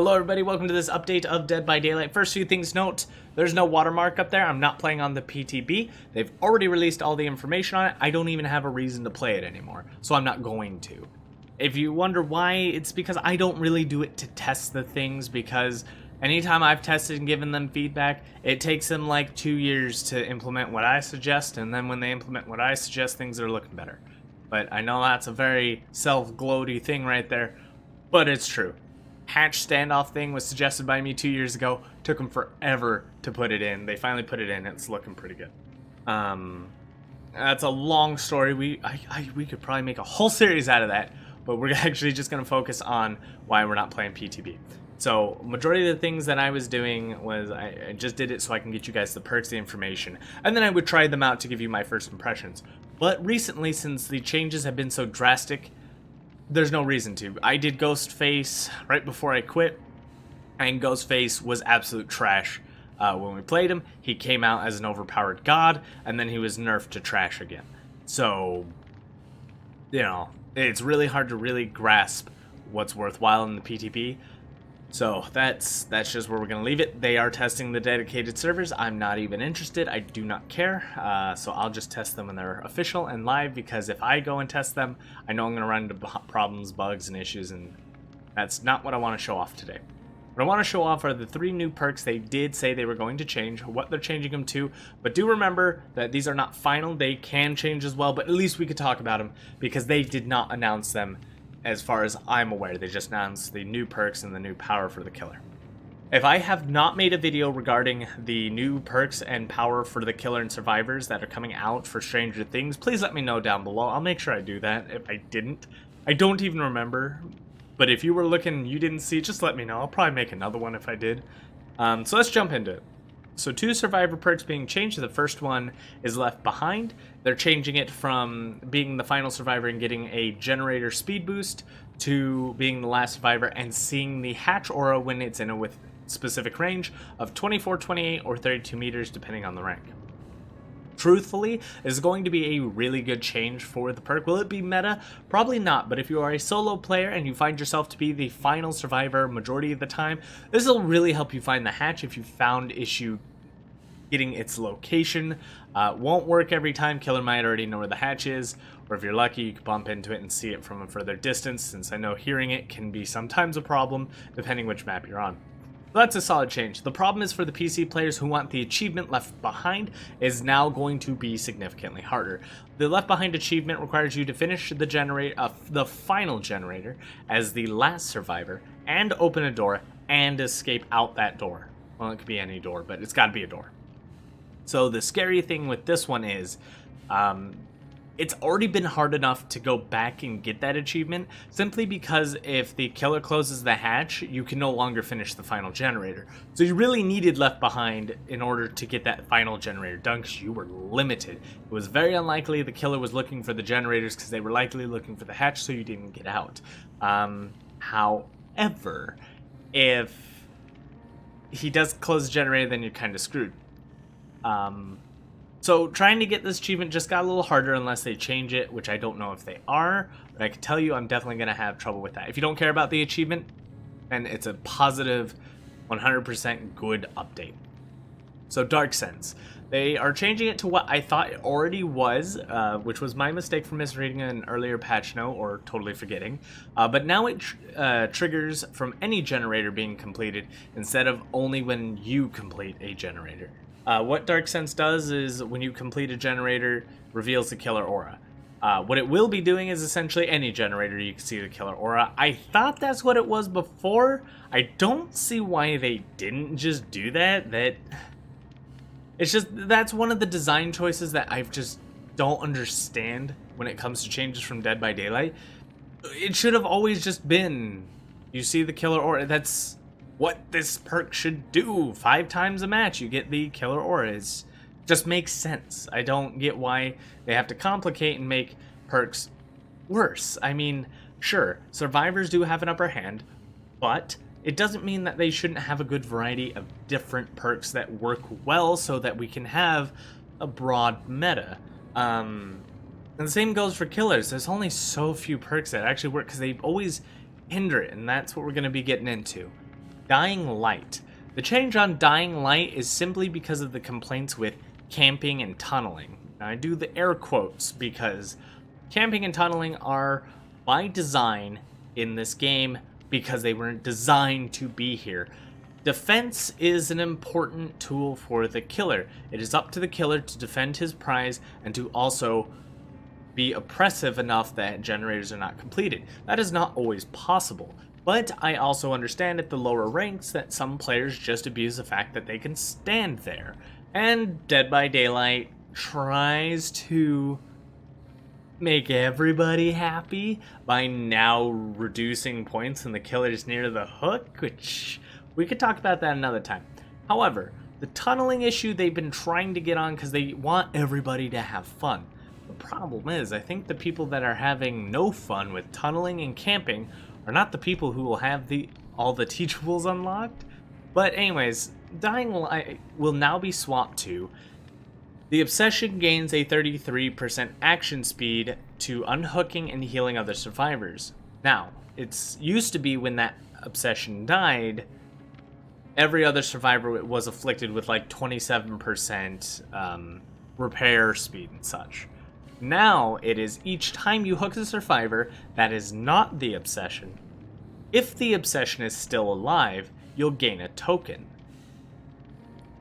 Hello everybody, welcome to this update of Dead by Daylight. First few things note, there's no watermark up there. I'm not playing on the PTB. They've already released all the information on it. I don't even have a reason to play it anymore, so I'm not going to. If you wonder why, it's because I don't really do it to test the things, because anytime I've tested and given them feedback, it takes them like 2 years to implement what I suggest, and then when they implement what I suggest, things are looking better. But I know that's a very self-gloaty thing right there, but it's true. Hatch standoff thing was suggested by me 2 years ago. Took them forever to put it in. They finally put it in. It's looking pretty good. That's a long story. We could probably make a whole series out of that, but we're actually just going to focus on why we're not playing PTB. So majority of the things that I was doing was I just did it so I can get you guys the perks, the information, and then I would try them out to give you my first impressions. But recently, since the changes have been so drastic, there's no reason to. I did Ghostface right before I quit, and Ghostface was absolute trash. When we played him, he came out as an overpowered god, and then he was nerfed to trash again. So, you know, it's really hard to really grasp what's worthwhile in the PTB. So that's just where we're going to leave it. They are testing the dedicated servers. I'm not even interested. I do not care. So I'll just test them when they're official and live, because if I go and test them, I know I'm going to run into problems, bugs, and issues, and that's not what I want to show off today. What I want to show off are the 3 new perks they did say they were going to change, what they're changing them to, but do remember that these are not final. They can change as well, but at least we could talk about them, because they did not announce them. As far as I'm aware, they just announced the new perks and the new power for the killer. If I have not made a video regarding the new perks and power for the killer and survivors that are coming out for Stranger Things, please let me know down below. I'll make sure I do that. If I didn't, I don't even remember. But if you were looking and you didn't see, just let me know. I'll probably make another one if I did. So let's jump into it. So 2 survivor perks being changed. The first one is Left Behind. They're changing it from being the final survivor and getting a generator speed boost to being the last survivor and seeing the hatch aura when it's in a with specific range of 24, 28, or 32 meters depending on the rank. Truthfully, this is going to be a really good change for the perk. Will it be meta? Probably not, but if you are a solo player and you find yourself to be the final survivor majority of the time, this will really help you find the hatch if you found issue getting its location. Won't work every time. Killer might already know where the hatch is, or if you're lucky, you can bump into it and see it from a further distance, since I know hearing it can be sometimes a problem depending which map you're on. That's a solid change. The problem is for the PC players who want the achievement Left Behind is now going to be significantly harder. The Left Behind achievement requires you to finish the final generator as the last survivor and open a door and escape out that door. Well, it could be any door, but it's got to be a door. So the scary thing with this one is, it's already been hard enough to go back and get that achievement, simply because if the killer closes the hatch, you can no longer finish the final generator. So you really needed Left Behind in order to get that final generator done, because you were limited. It was very unlikely the killer was looking for the generators, because they were likely looking for the hatch, so you didn't get out. However, if he does close the generator, then you're kind of screwed. So trying to get this achievement just got a little harder unless they change it, which I don't know if they are, but I can tell you I'm definitely going to have trouble with that. If you don't care about the achievement, then it's a positive, 100% good update. So Dark Sense. They are changing it to what I thought it already was, which was my mistake for misreading an earlier patch note or totally forgetting. But now it triggers from any generator being completed instead of only when you complete a generator. What Dark Sense does is when you complete a generator, reveals the killer aura. What it will be doing is essentially any generator you can see the killer aura. I thought that's what it was before. I don't see why they didn't just do that. It's just, that's one of the design choices that I just don't understand when it comes to changes from Dead by Daylight. It should have always just been, you see the killer aura. That's what this perk should do. 5 times a match you get the killer aura. It just makes sense. I don't get why they have to complicate and make perks worse. I mean, sure, survivors do have an upper hand, but it doesn't mean that they shouldn't have a good variety of different perks that work well so that we can have a broad meta. And the same goes for killers. There's only so few perks that actually work because they always hinder it, and that's what we're going to be getting into. Dying Light. The change on Dying Light is simply because of the complaints with camping and tunneling. Now, I do the air quotes because camping and tunneling are by design in this game because they weren't designed to be here. Defense is an important tool for the killer. It is up to the killer to defend his prize and to also be oppressive enough that generators are not completed. That is not always possible, but I also understand at the lower ranks that some players just abuse the fact that they can stand there. And Dead by Daylight tries to make everybody happy by now reducing points when the killer's near the hook, which we could talk about that another time. However, the tunneling issue they've been trying to get on because they want everybody to have fun. The problem is, I think the people that are having no fun with tunneling and camping are not the people who will have all the teachables unlocked. But anyways, Dying Light will now be swapped to the Obsession gains a 33% action speed to unhooking and healing other survivors. Now, it's used to be when that Obsession died, every other survivor was afflicted with like 27% repair speed and such. Now it is each time you hook a survivor that is not the Obsession, if the Obsession is still alive, you'll gain a token.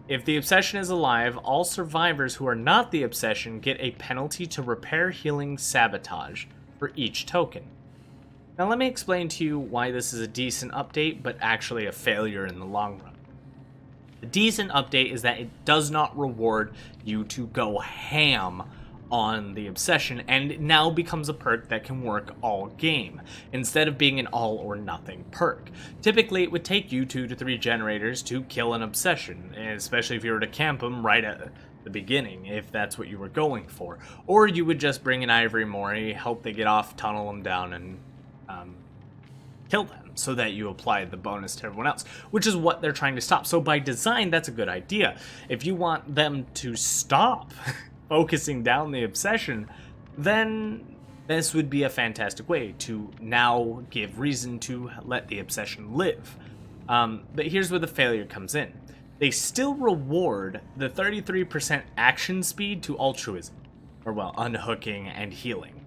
If the Obsession is alive, all survivors who are not the Obsession get a penalty to repair, healing, sabotage for each token. Now let me explain to you why this is a decent update, but actually a failure in the long run. The decent update is that it does not reward you to go ham on the Obsession, and it now becomes a perk that can work all game, instead of being an all or nothing perk. Typically, it would take you 2 to 3 generators to kill an Obsession, especially if you were to camp them right at the beginning, if that's what you were going for. Or you would just bring an Ivory Mori, help they get off, tunnel them down, and kill them, so that you apply the bonus to everyone else, which is what they're trying to stop. So by design, that's a good idea. If you want them to stop focusing down the Obsession, then this would be a fantastic way to now give reason to let the Obsession live. But here's where the failure comes in. They still reward the 33% action speed to altruism, or well, unhooking and healing.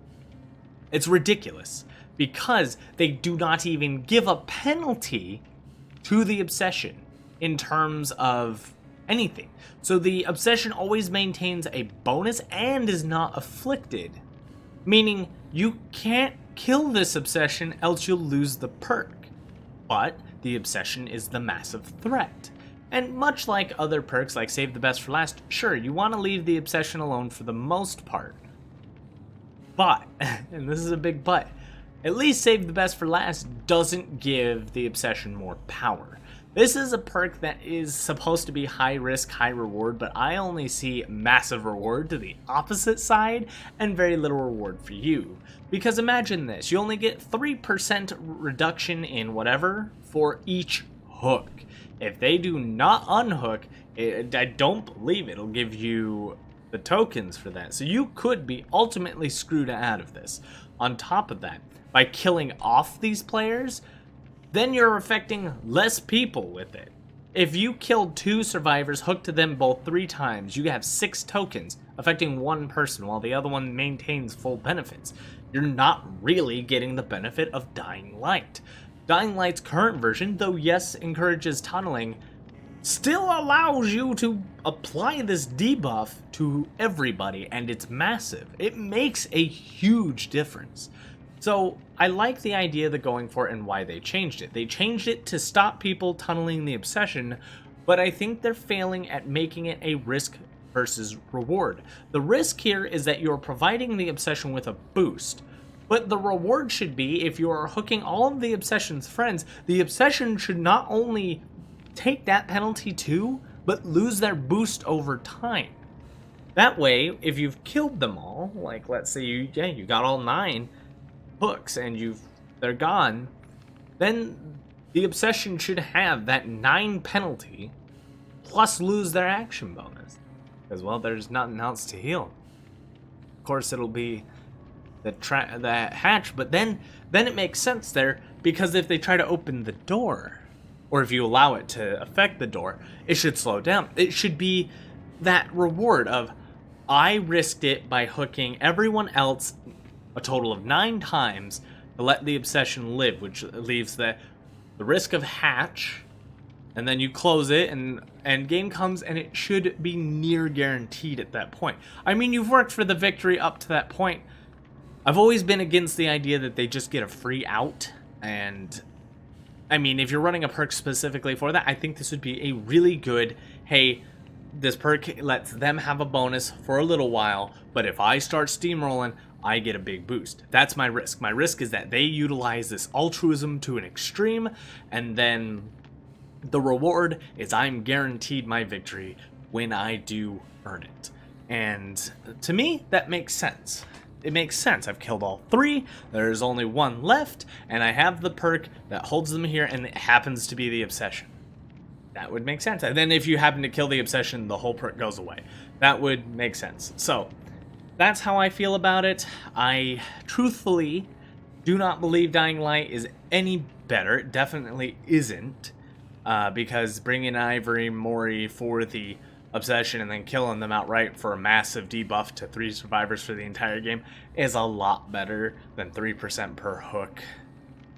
It's ridiculous, because they do not even give a penalty to the Obsession in terms of anything. So the Obsession always maintains a bonus and is not afflicted, meaning you can't kill this Obsession else you'll lose the perk. But the Obsession is the massive threat. And much like other perks like Save the Best for Last, sure, you want to leave the Obsession alone for the most part. But, and this is a big but, at least Save the Best for Last doesn't give the Obsession more power. This is a perk that is supposed to be high risk, high reward, but I only see massive reward to the opposite side and very little reward for you. Because imagine this, you only get 3% reduction in whatever for each hook. If they do not unhook, I don't believe it'll give you the tokens for that. So you could be ultimately screwed out of this. On top of that, by killing off these players, then you're affecting less people with it. If you killed 2 survivors, hooked to them both 3 times, you have 6 tokens, affecting 1 person while the other one maintains full benefits. You're not really getting the benefit of Dying Light. Dying Light's current version, though yes encourages tunneling, still allows you to apply this debuff to everybody, and it's massive. It makes a huge difference. So I like the idea they're going for and why they changed it. They changed it to stop people tunneling the Obsession, but I think they're failing at making it a risk versus reward. The risk here is that you're providing the Obsession with a boost, but the reward should be if you're hooking all of the Obsession's friends, the Obsession should not only take that penalty too, but lose their boost over time. That way, if you've killed them all, like let's say you got all 9 hooks and they're gone, then the Obsession should have that 9 penalty plus lose their action bonus, because well, there's nothing else to heal. Of course, it'll be the hatch, but then it makes sense there, because if they try to open the door, or if you allow it to affect the door, it should slow down. It should be that reward of, I risked it by hooking everyone else a total of 9 times to let the obsession live, which leaves the risk of hatch, and then you close it, and game comes, and it should be near guaranteed at that point. I mean, you've worked for the victory up to that point. I've always been against the idea that they just get a free out, and I mean, if you're running a perk specifically for that, I think this would be a really good, hey, this perk lets them have a bonus for a little while, but if I start steamrolling, I get a big boost. That's my risk. My risk is that they utilize this altruism to an extreme, and then the reward is I'm guaranteed my victory when I do earn it. And to me, that makes sense. It makes sense. I've killed all 3, there's only 1 left, and I have the perk that holds them here, and it happens to be the obsession. That would make sense. And then if you happen to kill the obsession, the whole perk goes away. That would make sense. So that's how I feel about it. I truthfully do not believe Dying Light is any better. It definitely isn't, because bringing Ivory Mori for the obsession and then killing them outright for a massive debuff to 3 survivors for the entire game is a lot better than 3% per hook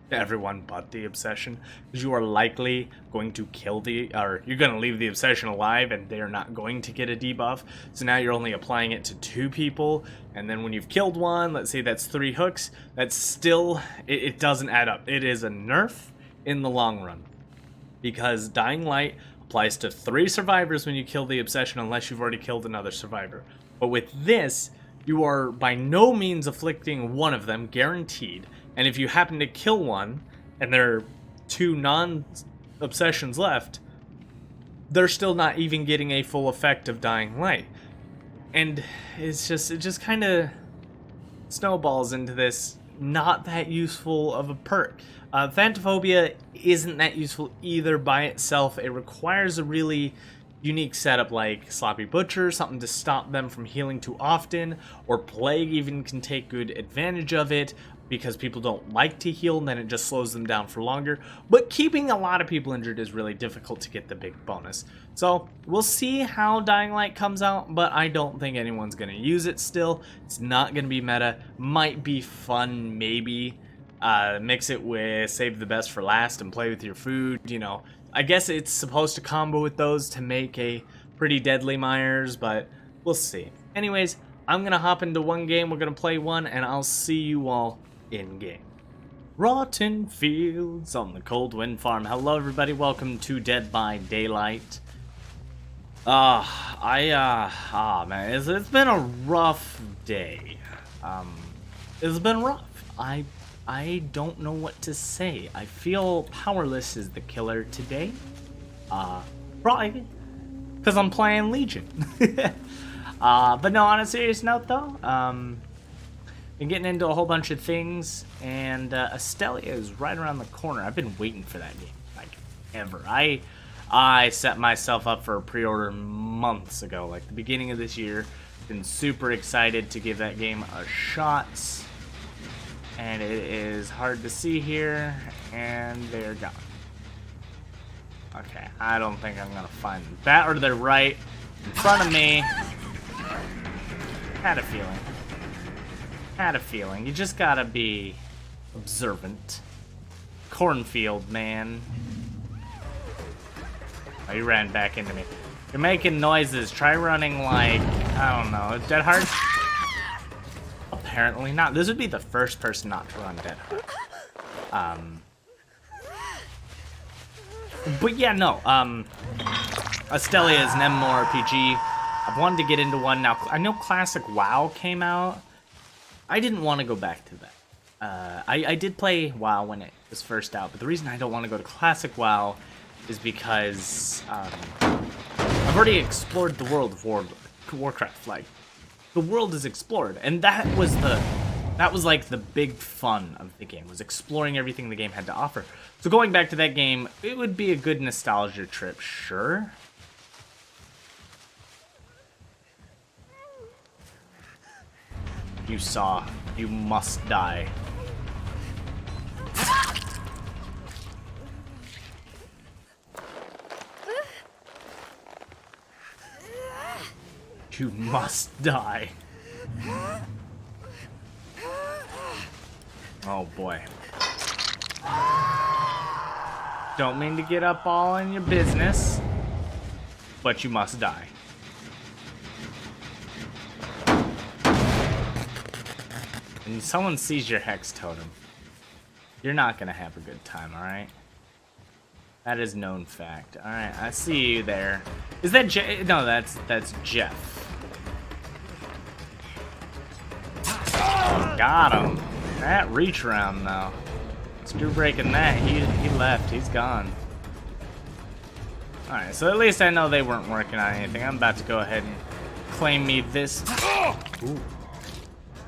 to everyone but the obsession, because you are likely going to kill you're going to leave the obsession alive and they're not going to get a debuff, so now you're only applying it to 2 people, and then when you've killed 1, let's say that's 3 hooks, that's still, it doesn't add up. It is a nerf in the long run, because Dying Light applies to 3 survivors when you kill the obsession unless you've already killed another survivor. But with this, you are by no means afflicting one of them, guaranteed. And if you happen to kill one, and there are 2 non-obsessions left, they're still not even getting a full effect of Dying Light. And it just kind of snowballs into this not that useful of a perk. Phantophobia isn't that useful either by itself. It requires a really unique setup like Sloppy Butcher, something to stop them from healing too often, or Plague even can take good advantage of it because people don't like to heal and then it just slows them down for longer. But keeping a lot of people injured is really difficult to get the big bonus. So we'll see how Dying Light comes out, but I don't think anyone's going to use it still. It's not going to be meta. Might be fun, maybe. Mix it with Save the Best for Last and play with your food, you know. I guess it's supposed to combo with those to make a pretty deadly Myers, but we'll see. Anyways, I'm going to hop into one game, we're going to play one, and I'll see you all in-game. Rotten Fields on the Cold Wind Farm. Hello everybody, welcome to Dead by Daylight. Man, it's been a rough day. It's been rough. I don't know what to say. I feel powerless as the killer today. Probably because I'm playing Legion. But no, on a serious note though, been getting into a whole bunch of things, and Astelia is right around the corner. I've been waiting for that game, like, ever. I set myself up for a pre-order months ago, like the beginning of this year. Been super excited to give that game a shot. And it is hard to see here, and they're gone. Okay, I don't think I'm gonna find them. That, or they're right in front of me. Had a feeling. Had a feeling. You just gotta be observant. Cornfield, man. Oh, you ran back into me. You're making noises. Try running like, I don't know, Dead Hard? Apparently not. This would be the first person not to run Dead Hard. But yeah, no. Astelia is an MMORPG. I've wanted to get into one now. I know Classic WoW came out. I didn't want to go back to that. I did play WoW when it was first out, but the reason I don't want to go to Classic WoW is because I've already explored the world of Warcraft. Like, the world is explored, and that was like the big fun of the game, was exploring everything the game had to offer. So going back to that game, it would be a good nostalgia trip, sure. You saw. You must die. You must die. Oh boy. Don't mean to get up all in your business, but you must die. And someone sees your hex totem, you're not gonna have a good time, alright? That is known fact. Alright, I see you there. Is that No, that's Jeff. Got him. That reach round though. Screw breaking that. He left. He's gone. Alright, so at least I know they weren't working on anything. I'm about to go ahead and claim me this. Ooh.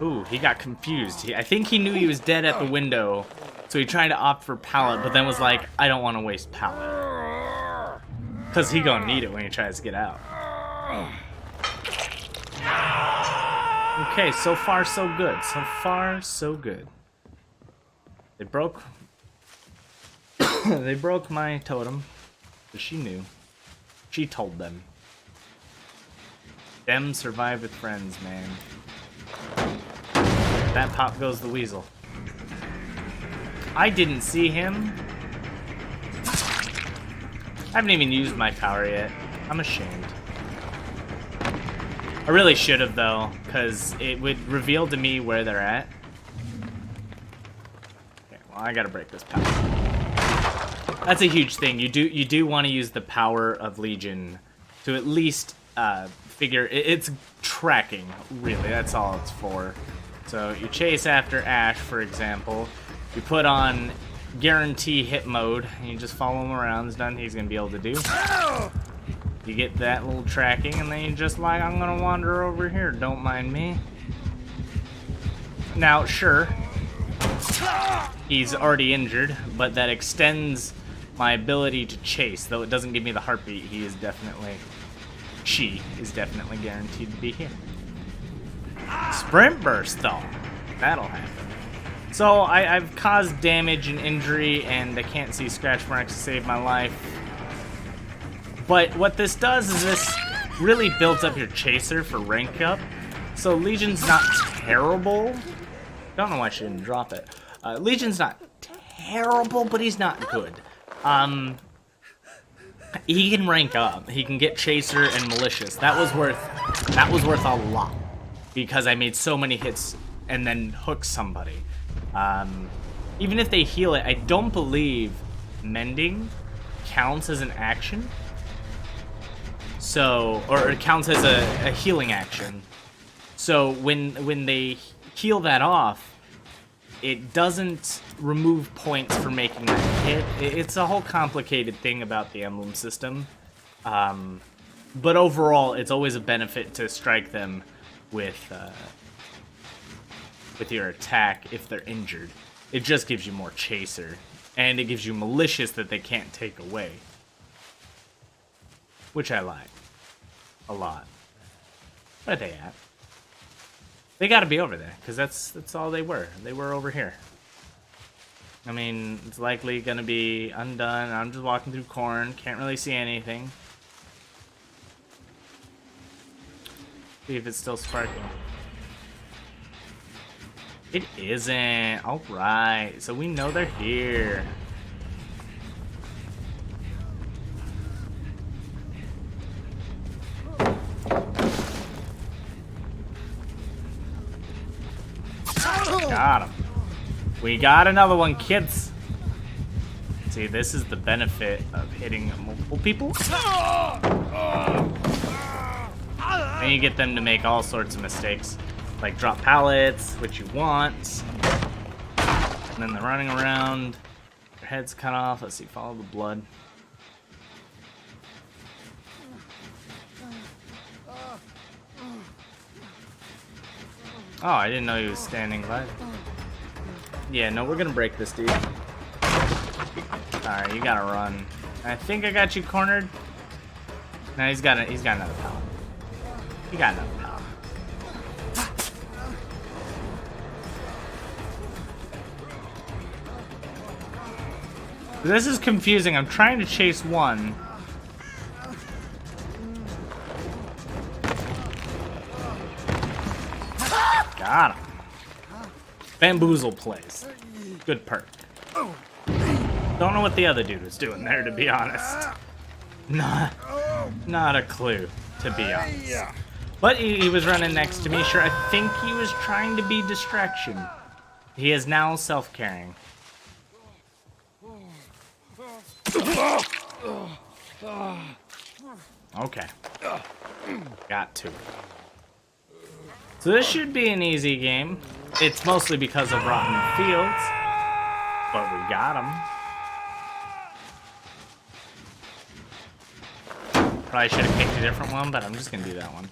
Ooh, he got confused. I think he knew he was dead at the window, so he tried to opt for pallet, but then was like, I don't want to waste pallet. Because he gonna need it when he tries to get out. Okay, so far so good. So far so good. They broke... they broke my totem. But she knew. She told them. Them survive with friends, man. That pop goes the weasel. I didn't see him. I haven't even used my power yet. I'm ashamed. I really should have though, because it would reveal to me where they're at. Okay, well I gotta break this power. That's a huge thing. You do want to use the power of Legion to at least figure it's tracking. Really, that's all it's for. So you chase after Ash, for example. You put on guarantee hit mode, and you just follow him around. There's nothing he's gonna be able to do. You get that little tracking, and then you just like, I'm gonna wander over here. Don't mind me. Now, sure, he's already injured, but that extends my ability to chase. Though it doesn't give me the heartbeat, she is definitely guaranteed to be here. Sprint burst, though. That'll happen. So I've caused damage and injury, and I can't see scratch marks to save my life. But what this does is this really builds up your chaser for rank up. So Legion's not terrible. Don't know why she didn't drop it. Legion's not terrible, but he's not good. He can rank up. He can get chaser and malicious. That was worth a lot because I made so many hits and then hook somebody. Even if they heal it, I don't believe mending counts as an action. So, or it counts as a healing action. So when they heal that off, it doesn't remove points for making that hit. It's a whole complicated thing about the emblem system. But overall, it's always a benefit to strike them with your attack if they're injured. It just gives you more chaser, and it gives you malicious that they can't take away, which I like a lot. Where are they at? They got to be over there because that's all they were. They were over here. I mean, it's likely gonna be undone. I'm just walking through corn. Can't really see anything. See if it's still sparking. It isn't. Alright, so we know they're here. Got him. We got another one, kids. See, this is the benefit of hitting multiple people. And you get them to make all sorts of mistakes. Like drop pallets, which you want. And then they're running around. Their head's cut off. Let's see, follow the blood. Oh, I didn't know he was standing by. Yeah, no, we're gonna break this dude. Alright, you gotta run. I think I got you cornered. No, he's got another pallet. He got another pallet. This is confusing. I'm trying to chase one. Got him. Bamboozle plays. Good perk. Don't know what the other dude was doing there, to be honest. Not a clue, to be honest. But he was running next to me. Sure, I think he was trying to be distraction. He is now self-carrying. Okay. Got to. So this should be an easy game. It's mostly because of rotten fields. But we got him. Probably should have picked a different one, but I'm just going to do that one.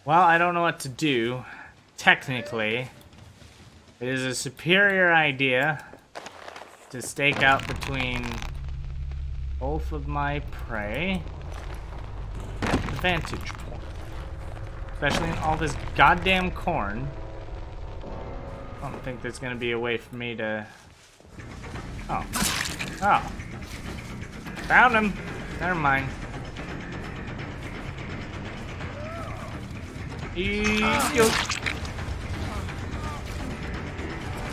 Well, I don't know what to do. Technically, it is a superior idea to stake out between both of my prey at the vantage point. Especially in all this goddamn corn. I don't think there's gonna be a way for me to... Oh. Oh. Found him. Never mind.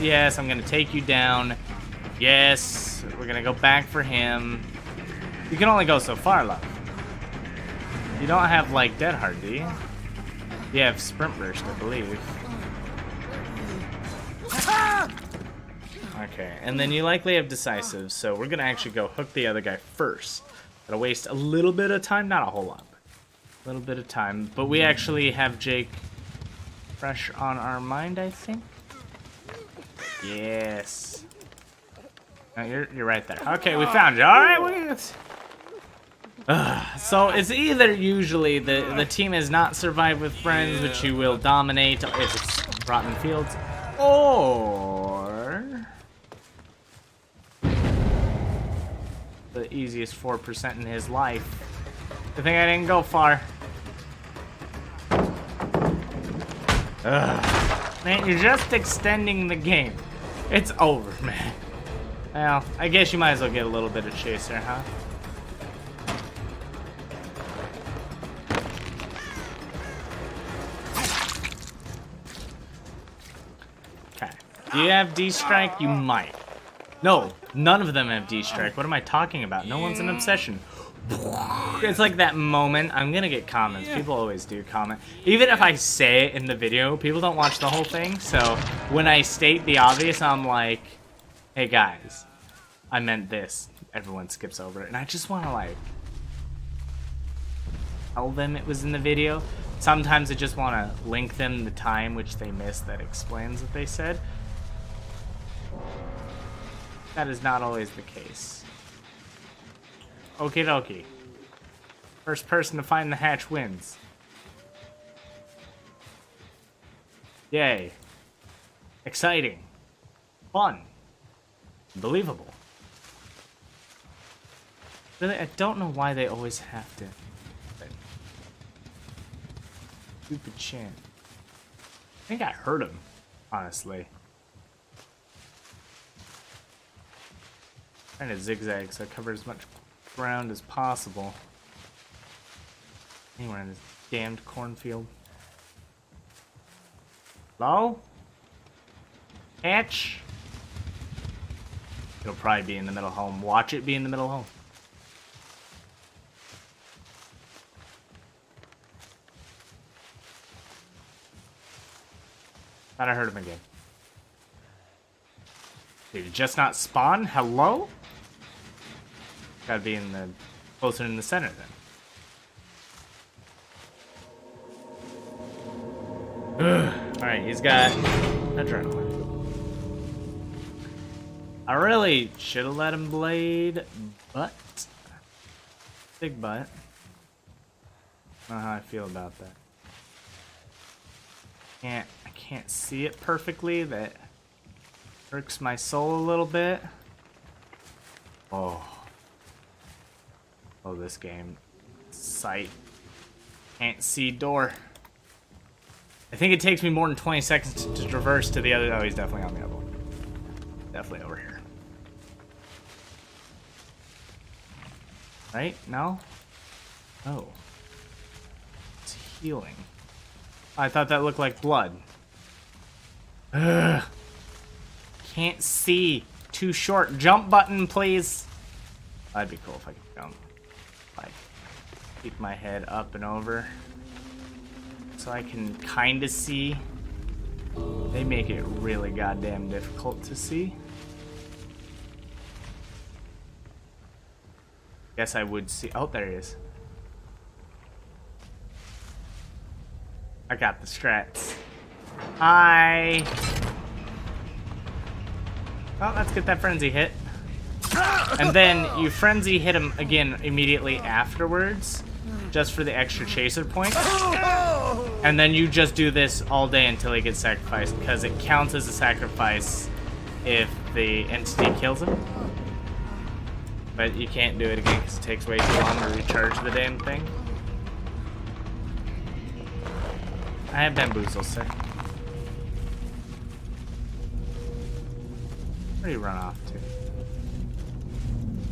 Yes, I'm gonna take you down. Yes, we're gonna go back for him. You can only go so far, love. You don't have, like, Dead Hard, do you? You have Sprint Burst, I believe. Okay, and then you likely have Decisive, so we're gonna actually go hook the other guy first. It'll waste a little bit of time, not a whole lot. A little bit of time, but we actually have Jake fresh on our mind, I think. Yes. No, you're right there. Okay, we found you. All right, so it's either usually the team has not survived with friends, which you will dominate if it's rotten fields, or the easiest 4% in his life. I think I didn't go far. Man, you're just extending the game. It's over, man. Well, I guess you might as well get a little bit of chaser, huh? Okay. Do you have D-Strike? You might. No, none of them have D-Strike. What am I talking about? No one's an obsession. It's like that moment. I'm gonna get comments. People always do comment. Even if I say it in the video, people don't watch the whole thing. So when I state the obvious, I'm like, hey guys, I meant this. Everyone skips over it. And I just want to, like, tell them it was in the video. Sometimes I just want to link them the time which they missed that explains what they said. That is not always the case. Okie dokie. First person to find the hatch wins. Yay. Exciting. Fun. Believable. Really, I don't know why they always have to. Stupid chant. I think I heard him, honestly. Trying to zigzag so I cover as much ground as possible. Anywhere in this damned cornfield. Hello? Hatch? It'll probably be in the middle home. Watch it be in the middle home. Thought I heard him again. Did he just not spawn? Hello? Gotta be in the closer in the center then. Alright, he's got adrenaline. I really should have let him blade, but big butt. I don't know how I feel about that. I can't see it perfectly. That irks my soul a little bit. Oh, this game. Sight. Can't see door. I think it takes me more than 20 seconds to traverse to the other. Oh, he's definitely on the other one. Definitely over here. Right? No? Oh. It's healing. I thought that looked like blood. Ugh. Can't see. Too short. Jump button, please. That'd be cool if I could jump. Like, keep my head up and over. So I can kind of see. They make it really goddamn difficult to see. Guess I would see. Oh, there he is. I got the strats. Hi. Oh, let's get that frenzy hit. And then you frenzy hit him again immediately afterwards, just for the extra chaser point. And then you just do this all day until he gets sacrificed, because it counts as a sacrifice if the entity kills him. But you can't do it again because it takes way too long to recharge the damn thing. I have bamboozle, sir. Where do you run off to?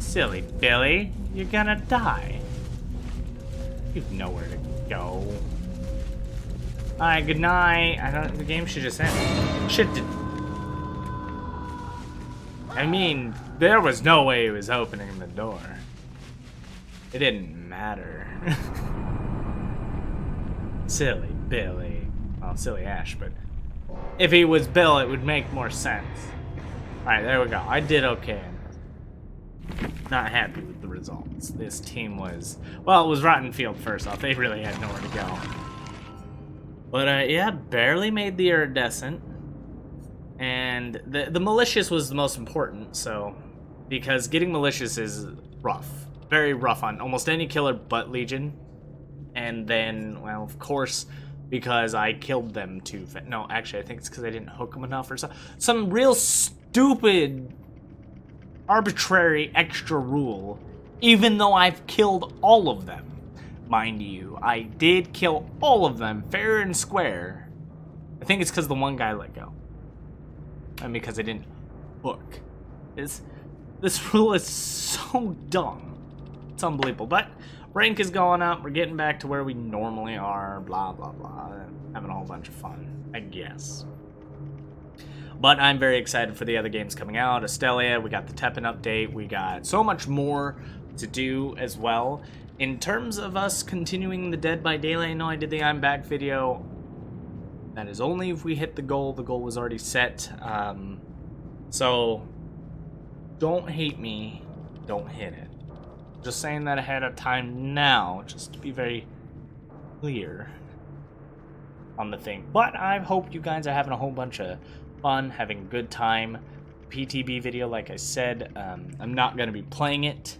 Silly Billy, you're gonna die. You've nowhere to go. Alright, good night. The game should just end. Shit did. I mean, there was no way he was opening the door. It didn't matter. Silly Billy. Well, silly Ash, but if he was Bill, it would make more sense. Alright, there we go. I did okay. Not happy with the results. This team was... Well, it was Rotten Field first off. They really had nowhere to go. But, yeah, barely made the iridescent. And the malicious was the most important, so... Because getting malicious is rough. Very rough on almost any killer but Legion. And then, well, of course, because I killed them too fast. No, actually, I think it's because I didn't hook them enough or something. Some real stupid, arbitrary extra rule, even though I've killed all of them. Mind you, I did kill all of them, fair and square. I think it's because the one guy let go. And because I didn't hook. This rule is so dumb. It's unbelievable. But rank is going up. We're getting back to where we normally are. Blah, blah, blah. Having a whole bunch of fun, I guess. But I'm very excited for the other games coming out. Astelia, we got the Teppen update. We got so much more to do as well. In terms of us continuing the Dead by Daylight, I know I did the I'm Back video. That is only if we hit the goal. The goal was already set. So, don't hate me. Don't hit it. Just saying that ahead of time now, just to be very clear on the thing. But I hope you guys are having a whole bunch of fun, having a good time. PTB video, like I said, I'm not going to be playing it.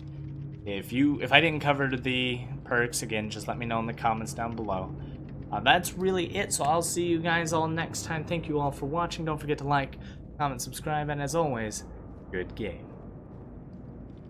If I didn't cover the perks, again, just let me know in the comments down below. That's really it, so I'll see you guys all next time. Thank you all for watching. Don't forget to like, comment, subscribe, and as always, good game.